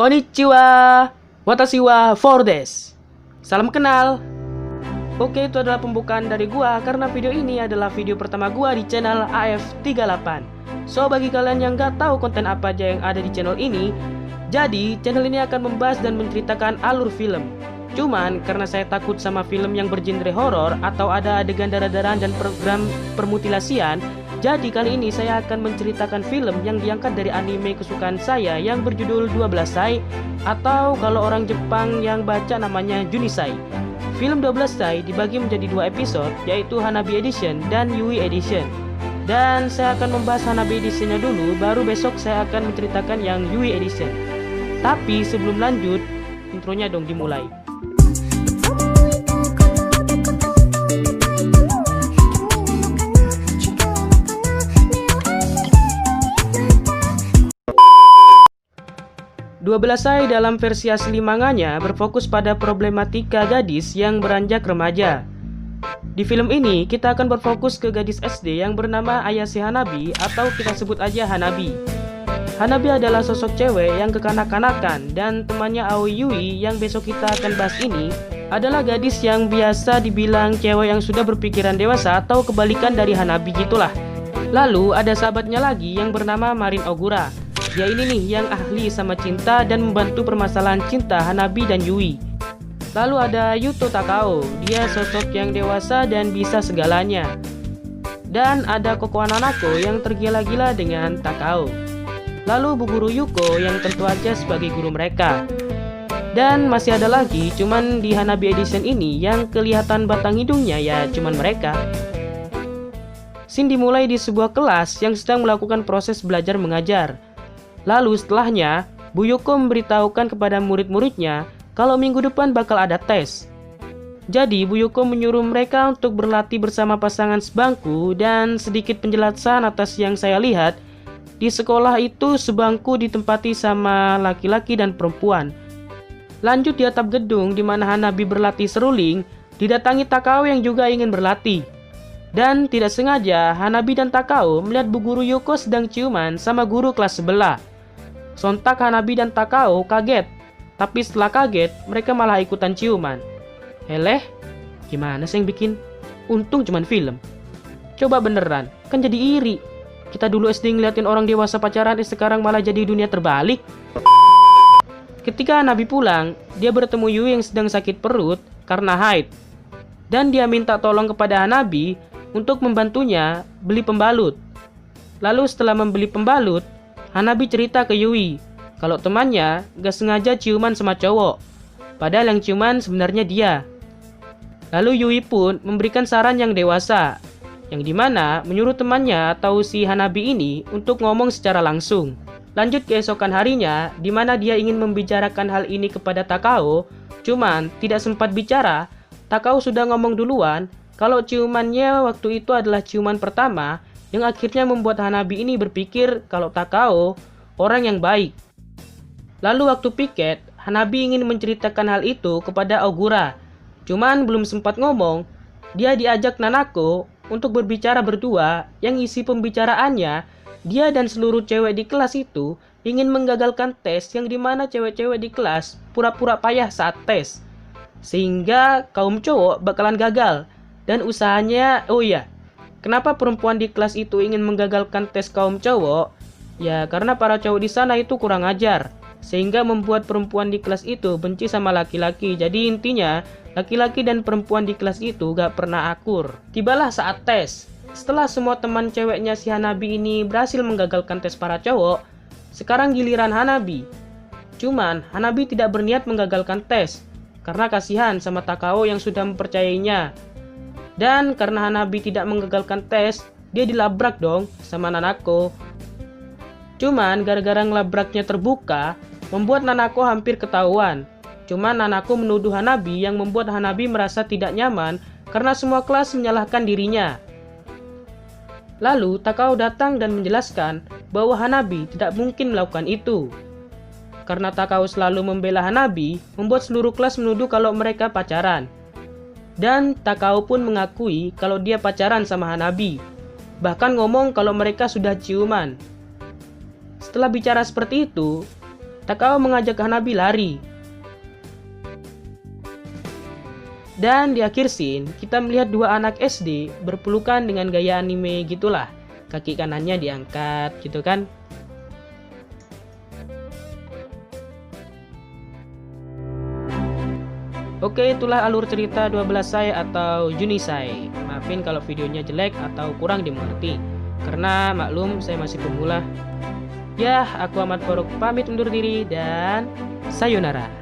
Konnichiwa, watashi wa four desu. Salam kenal. Oke, itu adalah pembukaan dari gua karena video ini adalah video pertama gua di channel AF38. So, bagi kalian yang gak tahu konten apa aja yang ada di channel ini, jadi channel ini akan membahas dan menceritakan alur film. Cuman karena saya takut sama film yang bergenre horor atau ada adegan darah-darahan dan program permutilasian, jadi kali ini saya akan menceritakan film yang diangkat dari anime kesukaan saya yang berjudul 12 Sai, atau kalau orang Jepang yang baca namanya Junisai. Film 12 Sai dibagi menjadi 2 episode, yaitu Hanabi Edition dan Yui Edition. Dan saya akan membahas Hanabi Editionnya dulu, baru besok saya akan menceritakan yang Yui Edition. Tapi sebelum lanjut, intronya dong dimulai. 12 Sai dalam versi asli manganya berfokus pada problematika gadis yang beranjak remaja. Di film ini kita akan berfokus ke gadis SD yang bernama Ayase Hanabi atau kita sebut aja Hanabi. Hanabi adalah sosok cewek yang kekanak-kanakan, dan temannya Aoi Yui yang besok kita akan bahas ini adalah gadis yang biasa dibilang cewek yang sudah berpikiran dewasa atau kebalikan dari Hanabi gitulah. Lalu ada sahabatnya lagi yang bernama Marin Ogura. Dia ini nih yang ahli sama cinta dan membantu permasalahan cinta Hanabi dan Yui. Lalu ada Yuto Takao, dia sosok yang dewasa dan bisa segalanya. Dan ada Koko Nanako yang tergila-gila dengan Takao. Lalu Bu Guru Yuko yang tentu aja sebagai guru mereka. Dan masih ada lagi, cuman di Hanabi Edition ini yang kelihatan batang hidungnya ya cuman mereka. Scene dimulai di sebuah kelas yang sedang melakukan proses belajar mengajar. Lalu setelahnya, Bu Yuko memberitahukan kepada murid-muridnya kalau minggu depan bakal ada tes. Jadi Bu Yuko menyuruh mereka untuk berlatih bersama pasangan sebangku, dan sedikit penjelasan atas yang saya lihat, di sekolah itu sebangku ditempati sama laki-laki dan perempuan. Lanjut di atap gedung di mana Hanabi berlatih seruling, didatangi Takao yang juga ingin berlatih. Dan tidak sengaja Hanabi dan Takao melihat Bu Guru Yuko sedang ciuman sama guru kelas sebelah. Sontak Hanabi dan Takao kaget, tapi setelah kaget mereka malah ikutan ciuman. Eleh, gimana sih yang bikin? Untung cuman film. Coba beneran, kan jadi iri. Kita dulu SD ngeliatin orang dewasa pacaran, sekarang malah jadi dunia terbalik. Ketika Hanabi pulang, dia bertemu Yui yang sedang sakit perut karena haid. Dan dia minta tolong kepada Hanabi untuk membantunya beli pembalut. Lalu setelah membeli pembalut, Hanabi cerita ke Yui kalau temannya gak sengaja ciuman sama cowok, padahal yang ciuman sebenarnya dia. Lalu Yui pun memberikan saran yang dewasa, yang dimana menyuruh temannya atau si Hanabi ini untuk ngomong secara langsung. Lanjut keesokan harinya, dimana dia ingin membicarakan hal ini kepada Takao, cuman tidak sempat bicara. Takao sudah ngomong duluan kalau ciumannya waktu itu adalah ciuman pertama, yang akhirnya membuat Hanabi ini berpikir kalau Takao orang yang baik. Lalu waktu piket, Hanabi ingin menceritakan hal itu kepada Ogura. Cuman belum sempat ngomong, dia diajak Nanako untuk berbicara berdua, yang isi pembicaraannya, dia dan seluruh cewek di kelas itu ingin menggagalkan tes, yang dimana cewek-cewek di kelas pura-pura payah saat tes. Sehingga kaum cowok bakalan gagal. Dan usahanya, oh iya, kenapa perempuan di kelas itu ingin menggagalkan tes kaum cowok? Ya karena para cowok di sana itu kurang ajar, sehingga membuat perempuan di kelas itu benci sama laki-laki. Jadi intinya, laki-laki dan perempuan di kelas itu gak pernah akur. Tibalah saat tes. Setelah semua teman ceweknya si Hanabi ini berhasil menggagalkan tes para cowok, sekarang giliran Hanabi. Cuman Hanabi tidak berniat menggagalkan tes, karena kasihan sama Takao yang sudah mempercayainya. Dan karena Hanabi tidak menggagalkan tes, dia dilabrak dong sama Nanako. Cuman gara-gara ngelabraknya terbuka, membuat Nanako hampir ketahuan. Cuman Nanako menuduh Hanabi, yang membuat Hanabi merasa tidak nyaman karena semua kelas menyalahkan dirinya. Lalu Takao datang dan menjelaskan bahwa Hanabi tidak mungkin melakukan itu. Karena Takao selalu membela Hanabi, membuat seluruh kelas menuduh kalau mereka pacaran. Dan Takao pun mengakui kalau dia pacaran sama Hanabi. Bahkan ngomong kalau mereka sudah ciuman. Setelah bicara seperti itu, Takao mengajak Hanabi lari. Dan di akhir scene, kita melihat dua anak SD berpelukan dengan gaya anime gitulah. Kaki kanannya diangkat gitu kan. Oke, itulah alur cerita 12sai atau Junisai. Maafin kalau videonya jelek atau kurang dimengerti, karena maklum saya masih pemula. Ya, aku Ahmad Faruk pamit undur diri dan sayonara.